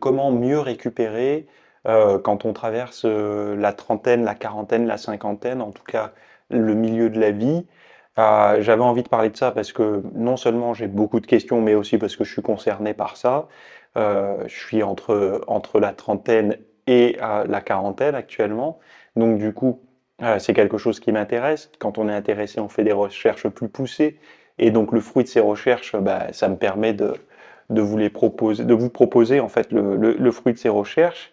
Comment mieux récupérer quand on traverse la trentaine, la quarantaine, la cinquantaine, en tout cas le milieu de la vie. J'avais envie de parler de ça parce que non seulement j'ai beaucoup de questions, mais aussi parce que je suis concerné par ça. Je suis entre la trentaine et la quarantaine actuellement. Donc du coup, c'est quelque chose qui m'intéresse. Quand on est intéressé, on fait des recherches plus poussées. Et donc le fruit de ces recherches, bah, ça me permet de vous proposer en fait le fruit de ces recherches.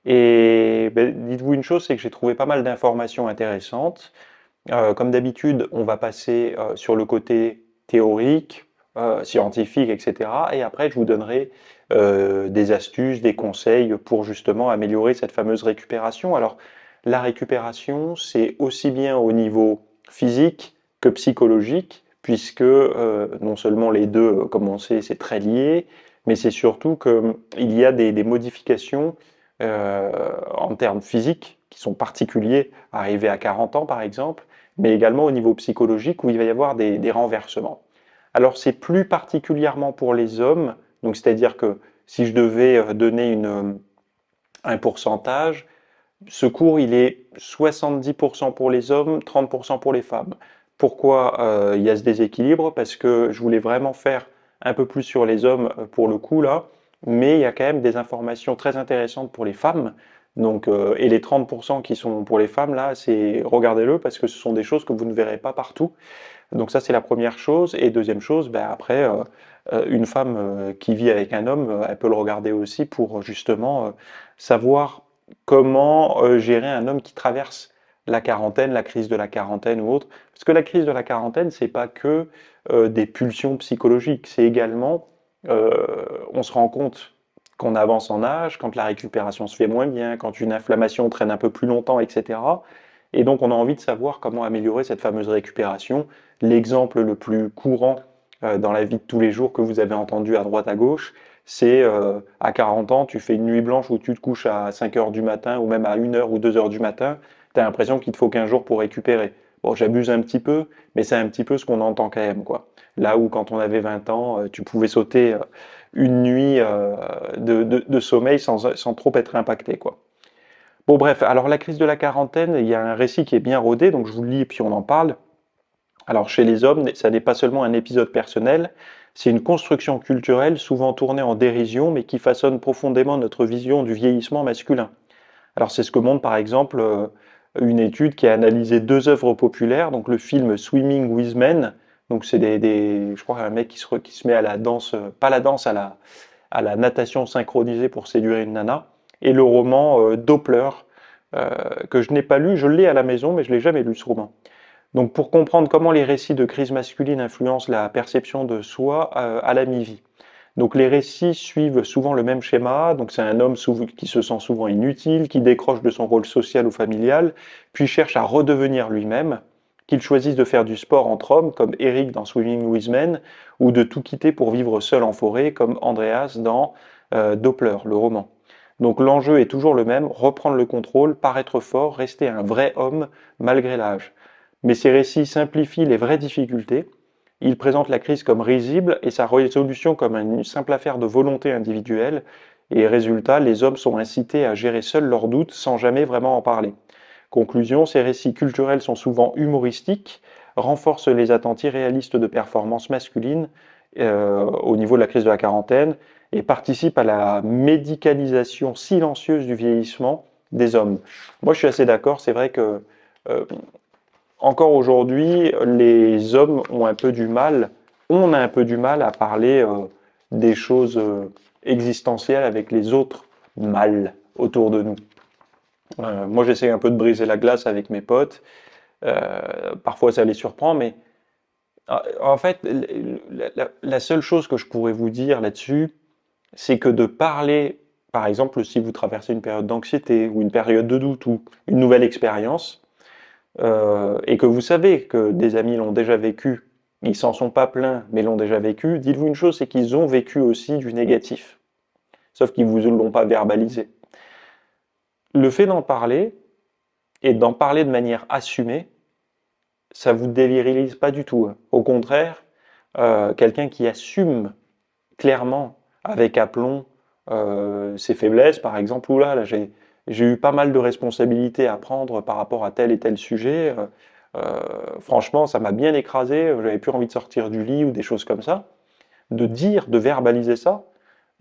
Et ben, dites-vous une chose, c'est que j'ai trouvé pas mal d'informations intéressantes. Comme d'habitude, on va passer sur le côté théorique, scientifique, etc. Et après, je vous donnerai des astuces, des conseils pour justement améliorer cette fameuse récupération. Alors, la récupération, c'est aussi bien au niveau physique que psychologique, puisque non seulement les deux, comme on sait, c'est très lié, mais c'est surtout qu'il y a des modifications en termes physiques qui sont particuliers, arrivés à 40 ans par exemple, mais également au niveau psychologique où il va y avoir des renversements. Alors c'est plus particulièrement pour les hommes, donc c'est-à-dire que si je devais donner un pourcentage, ce cours il est 70% pour les hommes, 30% pour les femmes. Pourquoi il y a ce déséquilibre? Parce que je voulais vraiment faire un peu plus sur les hommes pour le coup là, mais il y a quand même des informations très intéressantes pour les femmes. Donc, et les 30% qui sont pour les femmes, là, c'est regardez-le parce que ce sont des choses que vous ne verrez pas partout. Donc ça, c'est la première chose. Et deuxième chose, ben après, une femme qui vit avec un homme, elle peut le regarder aussi pour justement savoir comment gérer un homme qui traverse la quarantaine, la crise de la quarantaine ou autre. Parce que la crise de la quarantaine, c'est pas que des pulsions psychologiques, c'est également, euh, on se rend compte qu'on avance en âge, quand la récupération se fait moins bien, quand une inflammation traîne un peu plus longtemps, etc. Et donc on a envie de savoir comment améliorer cette fameuse récupération. L'exemple le plus courant dans la vie de tous les jours que vous avez entendu à droite à gauche, c'est à 40 ans, tu fais une nuit blanche où tu te couches à 5 heures du matin ou même à 1 heure ou 2 heures du matin, tu as l'impression qu'il te faut 15 jours pour récupérer. Bon, j'abuse un petit peu, mais c'est un petit peu ce qu'on entend quand même, quoi. Là où quand on avait 20 ans, tu pouvais sauter une nuit de sommeil sans trop être impacté, quoi. Bon, bref, alors la crise de la quarantaine, il y a un récit qui est bien rodé, donc je vous le lis et puis on en parle. Alors chez les hommes, ça n'est pas seulement un épisode personnel, c'est une construction culturelle souvent tournée en dérision, mais qui façonne profondément notre vision du vieillissement masculin. Alors c'est ce que montre par exemple une étude qui a analysé deux œuvres populaires, donc le film Swimming with Men, donc c'est je crois un mec qui se met à la danse, pas la danse, à la natation synchronisée pour séduire une nana, et le roman Doppler, que je n'ai pas lu, je l'ai à la maison, mais je l'ai jamais lu ce roman. Donc pour comprendre comment les récits de crise masculine influencent la perception de soi à la mi-vie. Donc les récits suivent souvent le même schéma, donc c'est un homme qui se sent souvent inutile, qui décroche de son rôle social ou familial, puis cherche à redevenir lui-même, qu'il choisisse de faire du sport entre hommes, comme Eric dans Swimming with Men, ou de tout quitter pour vivre seul en forêt, comme Andreas dans Doppler, le roman. Donc l'enjeu est toujours le même, reprendre le contrôle, paraître fort, rester un vrai homme malgré l'âge. Mais ces récits simplifient les vraies difficultés. Ils présentent la crise comme risible et sa résolution comme une simple affaire de volonté individuelle. Et résultat, les hommes sont incités à gérer seuls leurs doutes sans jamais vraiment en parler. Conclusion, ces récits culturels sont souvent humoristiques, renforcent les attentes irréalistes de performance masculine au niveau de la crise de la quarantaine et participent à la médicalisation silencieuse du vieillissement des hommes. Moi, je suis assez d'accord, c'est vrai que euh, encore aujourd'hui, les hommes ont un peu du mal, on a un peu du mal à parler des choses existentielles avec les autres mâles autour de nous. Moi, j'essaie un peu de briser la glace avec mes potes. Parfois, ça les surprend, mais en fait, la seule chose que je pourrais vous dire là-dessus, c'est que de parler, par exemple, si vous traversez une période d'anxiété ou une période de doute ou une nouvelle expérience, et que vous savez que des amis l'ont déjà vécu, ils s'en sont pas plaints, mais l'ont déjà vécu, dites-vous une chose, c'est qu'ils ont vécu aussi du négatif, sauf qu'ils vous l'ont pas verbalisé. Le fait d'en parler, et d'en parler de manière assumée, ça vous dévirilise pas du tout, hein. Au contraire, quelqu'un qui assume clairement, avec aplomb, ses faiblesses, par exemple, ou là, j'ai eu pas mal de responsabilités à prendre par rapport à tel et tel sujet. Franchement, ça m'a bien écrasé, j'avais plus envie de sortir du lit ou des choses comme ça. De dire, de verbaliser ça,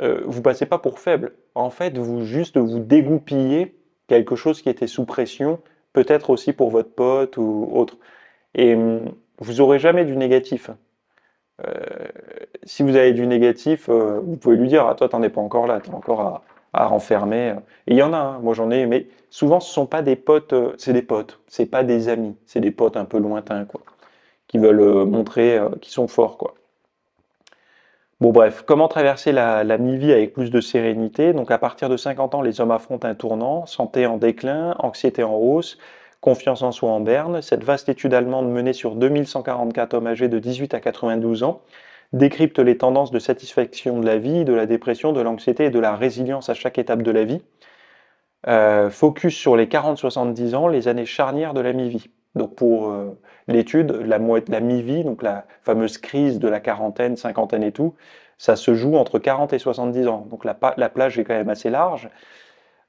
vous passez pas pour faible. En fait, vous dégoupillez quelque chose qui était sous pression, peut-être aussi pour votre pote ou autre. Et vous aurez jamais du négatif. Euh, Si vous avez du négatif, vous pouvez lui dire, ah toi t'en es pas encore là, t'es encore à renfermer. Et il y en a, hein, moi j'en ai, mais souvent ce sont pas des potes, c'est des potes, c'est pas des amis, c'est des potes un peu lointains, quoi, qui veulent montrer qu'ils sont forts, quoi. Bon bref, comment traverser la mi-vie avec plus de sérénité? Donc à partir de 50 ans, les hommes affrontent un tournant, santé en déclin, anxiété en hausse, confiance en soi en berne. Cette vaste étude allemande menée sur 2144 hommes âgés de 18 à 92 ans décrypte les tendances de satisfaction de la vie, de la dépression, de l'anxiété et de la résilience à chaque étape de la vie. Focus sur les 40-70 ans, les années charnières de la mi-vie. Donc pour l'étude, la mi-vie, donc la fameuse crise de la quarantaine, cinquantaine et tout, ça se joue entre 40 et 70 ans. Donc la plage est quand même assez large.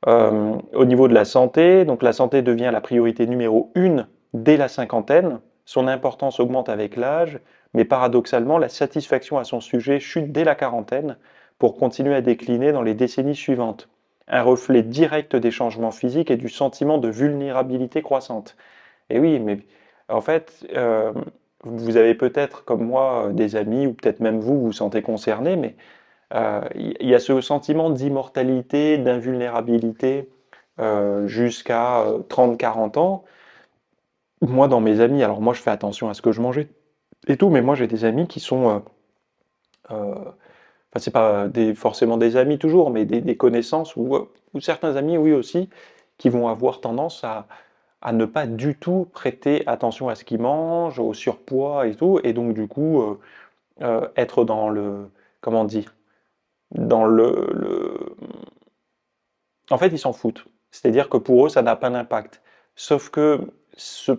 Au niveau de la santé, donc la santé devient la priorité numéro 1 dès la cinquantaine. Son importance augmente avec l'âge, mais paradoxalement, la satisfaction à son sujet chute dès la quarantaine pour continuer à décliner dans les décennies suivantes. Un reflet direct des changements physiques et du sentiment de vulnérabilité croissante. Et oui, mais en fait, vous avez peut-être, comme moi, des amis, ou peut-être même vous, vous vous sentez concerné, mais il y a ce sentiment d'immortalité, d'invulnérabilité jusqu'à 30-40 ans. Moi, dans mes amis, alors moi, je fais attention à ce que je mangeais et tout, mais moi, j'ai des amis qui sont, enfin, c'est pas forcément des amis toujours, mais des connaissances ou certains amis, oui aussi, qui vont avoir tendance à ne pas du tout prêter attention à ce qu'ils mangent, au surpoids et tout, et donc du coup, être dans le, comment dire, dans en fait, ils s'en foutent. C'est-à-dire que pour eux, ça n'a pas d'impact. Sauf que ce,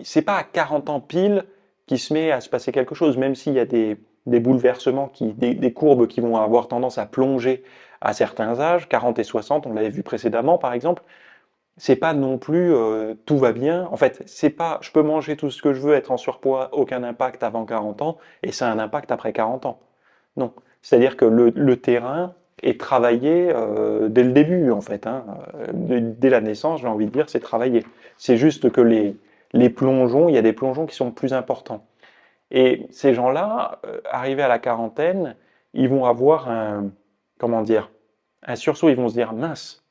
c'est pas à 40 ans pile qu'il se met à se passer quelque chose, même s'il y a des bouleversements, des courbes qui vont avoir tendance à plonger à certains âges, 40 et 60, on l'avait vu précédemment par exemple, c'est pas non plus tout va bien. En fait, c'est pas je peux manger tout ce que je veux, être en surpoids, aucun impact avant 40 ans, et ça a un impact après 40 ans. Non. C'est-à-dire que le terrain est travaillé dès le début, en fait. Hein. Dès la naissance, j'ai envie de dire, c'est travaillé. C'est juste que les plongeons, il y a des plongeons qui sont plus importants. Et ces gens-là, arrivés à la quarantaine, ils vont avoir comment dire, un sursaut. Ils vont se dire, mince,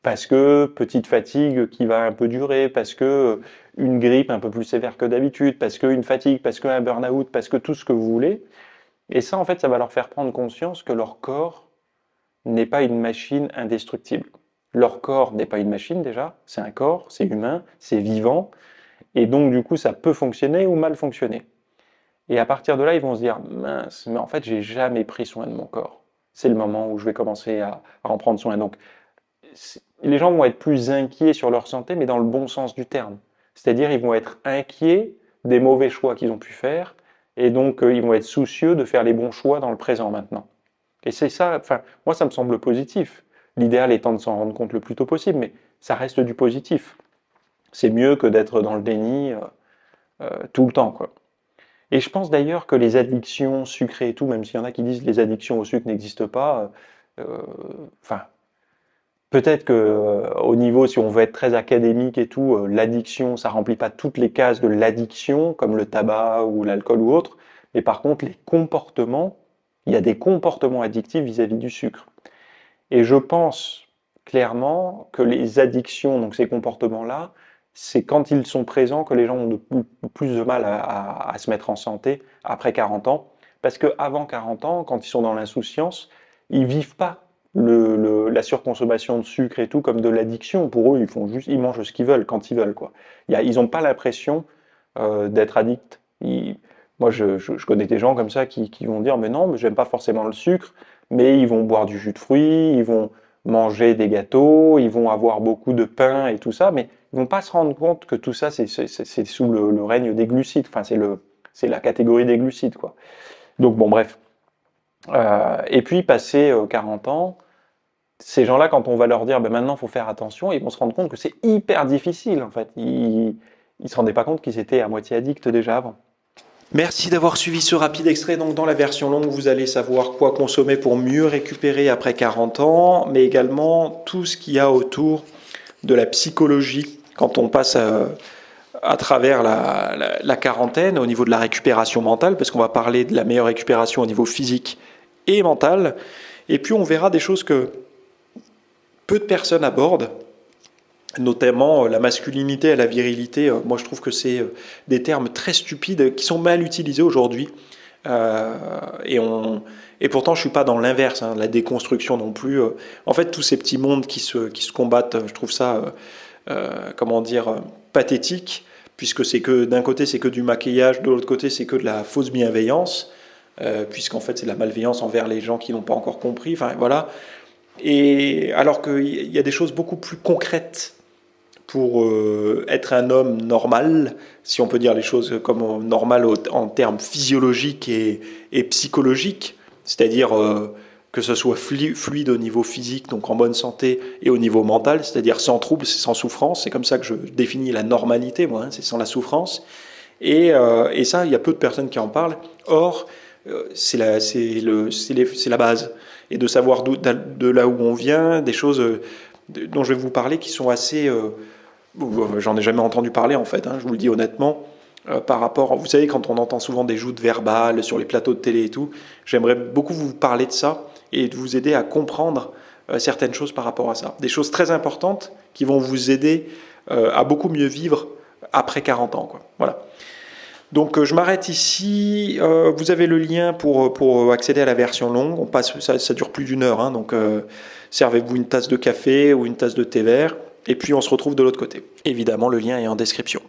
parce que petite fatigue qui va un peu durer, parce que une grippe un peu plus sévère que d'habitude, parce qu'une fatigue, parce qu'un burn-out, parce que tout ce que vous voulez. Et ça, en fait, ça va leur faire prendre conscience que leur corps n'est pas une machine indestructible. Leur corps n'est pas une machine déjà, c'est un corps, c'est humain, c'est vivant, et donc du coup, ça peut fonctionner ou mal fonctionner. Et à partir de là, ils vont se dire, mince, mais en fait, j'ai jamais pris soin de mon corps. C'est le moment où je vais commencer à en prendre soin. Donc, les gens vont être plus inquiets sur leur santé, mais dans le bon sens du terme. C'est-à-dire, ils vont être inquiets des mauvais choix qu'ils ont pu faire, et donc ils vont être soucieux de faire les bons choix dans le présent maintenant. Et c'est ça, enfin, moi ça me semble positif. L'idéal étant de s'en rendre compte le plus tôt possible, mais ça reste du positif. C'est mieux que d'être dans le déni tout le temps, quoi. Et je pense d'ailleurs que les addictions sucrées et tout, même s'il y en a qui disent que les addictions au sucre n'existent pas, enfin, peut-être que au niveau, si on veut être très académique et tout, l'addiction, ça remplit pas toutes les cases de l'addiction, comme le tabac ou l'alcool ou autre, mais par contre, les comportements, il y a des comportements addictifs vis-à-vis du sucre. Et je pense clairement que les addictions, donc ces comportements-là, c'est quand ils sont présents que les gens ont plus de mal à se mettre en santé après 40 ans. Parce qu'avant 40 ans, quand ils sont dans l'insouciance, ils vivent pas la surconsommation de sucre et tout comme de l'addiction. Pour eux, ils mangent ce qu'ils veulent quand ils veulent, quoi. Ils n'ont pas l'impression d'être addicts. Moi, je connais des gens comme ça qui vont dire, mais non, mais j'aime pas forcément le sucre, mais ils vont boire du jus de fruits, ils vont manger des gâteaux, ils vont avoir beaucoup de pain et tout ça, mais ils vont pas se rendre compte que tout ça, c'est sous le règne des glucides. Enfin, c'est la catégorie des glucides, quoi. Donc bon, bref. Et puis, passé 40 ans, ces gens-là, quand on va leur dire, ben maintenant, il faut faire attention, ils vont se rendre compte que c'est hyper difficile, en fait. Ils se rendaient pas compte qu'ils étaient à moitié addicts déjà avant. Merci d'avoir suivi ce rapide extrait. Donc, dans la version longue, vous allez savoir quoi consommer pour mieux récupérer après 40 ans, mais également tout ce qu'il y a autour de la psychologie quand on passe à travers la quarantaine au niveau de la récupération mentale, parce qu'on va parler de la meilleure récupération au niveau physique et mental. Et puis, on verra des choses que peu de personnes abordent, notamment la masculinité et la virilité. Moi, je trouve que c'est des termes très stupides qui sont mal utilisés aujourd'hui. Euh, et, et pourtant, je ne suis pas dans l'inverse, hein, la déconstruction non plus. En fait, tous ces petits mondes qui se combattent, je trouve ça, comment dire, pathétique, puisque c'est que d'un côté, c'est que du maquillage, de l'autre côté, c'est que de la fausse bienveillance, puisqu'en fait, c'est de la malveillance envers les gens qui n'ont pas encore compris. Enfin, voilà. Et alors qu'il y a des choses beaucoup plus concrètes pour être un homme normal, si on peut dire les choses comme normal en termes physiologiques et psychologiques, c'est-à-dire que ce soit fluide au niveau physique, donc en bonne santé, et au niveau mental, c'est-à-dire sans trouble, sans souffrance. C'est comme ça que je définis la normalité, moi, hein, c'est sans la souffrance. Et ça, il y a peu de personnes qui en parlent. Or, c'est la base. Et de savoir de là où on vient, des choses dont je vais vous parler qui sont assez... j'en ai jamais entendu parler en fait, hein, je vous le dis honnêtement, par rapport... Vous savez, quand on entend souvent des joutes verbales sur les plateaux de télé et tout, j'aimerais beaucoup vous parler de ça et de vous aider à comprendre certaines choses par rapport à ça. Des choses très importantes qui vont vous aider à beaucoup mieux vivre après 40 ans, quoi. Voilà. Donc je m'arrête ici. Vous avez le lien pour accéder à la version longue. On passe, ça dure plus d'une heure, hein, donc servez-vous une tasse de café ou une tasse de thé vert. Et puis on se retrouve de l'autre côté. Évidemment, le lien est en description.